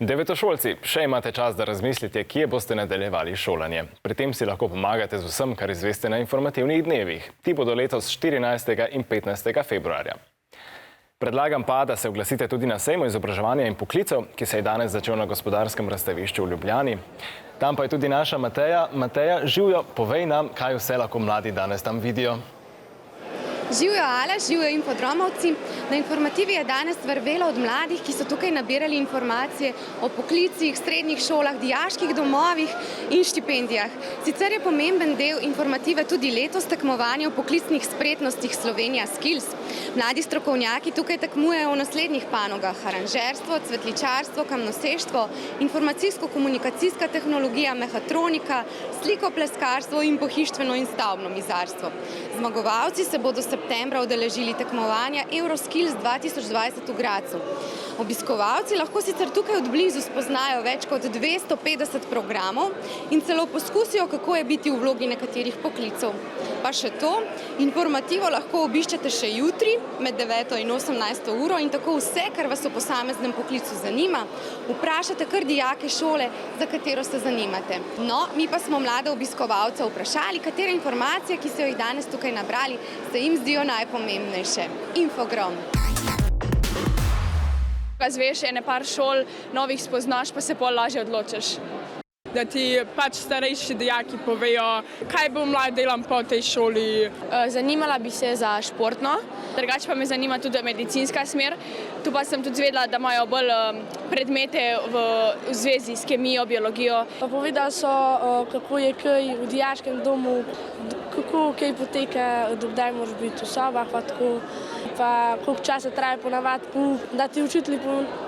Devetošolci, še imate čas, da razmislite, kje boste nadaljevali šolanje. Pri tem si lahko pomagate z vsem, kar izveste na informativnih dnevih. Ti bodo letos 14. in 15. februarja. Predlagam pa, da se oglasite tudi na sejmu izobraževanja in poklicev, ki se je danes začel na Gospodarskem razstavišču v Ljubljani. Tam pa je tudi naša Mateja. Mateja, živjo, povej nam, kaj vse lahko mladi danes tam vidijo. Živjo Aleš, živjo Infodromovci. Na informativi je danes vrvelo od mladih, ki so tukaj nabirali informacije o poklicih, srednjih šolah, dijaških domovih in štipendijah. Sicer je pomemben del informative tudi letos tekmovanje o poklicnih spretnostih Slovenija Skills. Mladi strokovnjaki tukaj tekmujejo v naslednjih panogah: aranžerstvo, cvetličarstvo, kamnoseštvo, informacijsko-komunikacijska tehnologija, mehatronika, slikopleskarstvo in pohištveno in stavbno mizarstvo. Zmagovalci se bodo septembra udeležili tekmovanja Euroskills 2020 v Gradcu. Obiskovalci lahko sicer tukaj od blizu spoznajo več kot 250 programov in celo poskusijo, kako je biti v vlogi nekaterih poklicev. Pa še to, informativo lahko obiščete še jutri med 9. in 18. uro in tako vse, kar vas v posameznem poklicu zanima, vprašate kar dijake šole, za katero se zanimate. No, mi pa smo mlade obiskovalce vprašali, katere informacije, ki so jih danes tukaj nabrali, se jim zdijo najpomembnejše. Infogrom. Zveš ene par šol, novih spoznaš, pa se pol lažje odločiš. Da ti pač starejši dijaki povejo, kaj bom mlad delam po tej šoli. Zanimala bi se za športno. Drugače pa me zanima tudi medicinska smer. Tu pa sem tudi zvedela, da imajo bolj predmete v zvezi s kemijo, biologijo. Povedali so, kako je kaj v dijaškem domu, kako kaj poteka, dokdaj moraš biti v sobah, pa tako. Pa koliko časa traja ponavadi pouk, da ti učitelji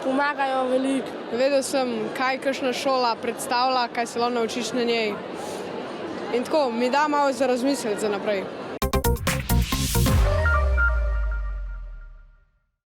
pomagajo veliko. Vedel sem, kaj kakšna šola predstavlja, kaj se lahko naučiš na njej. In tako, mi da malo za razmisliti za naprej.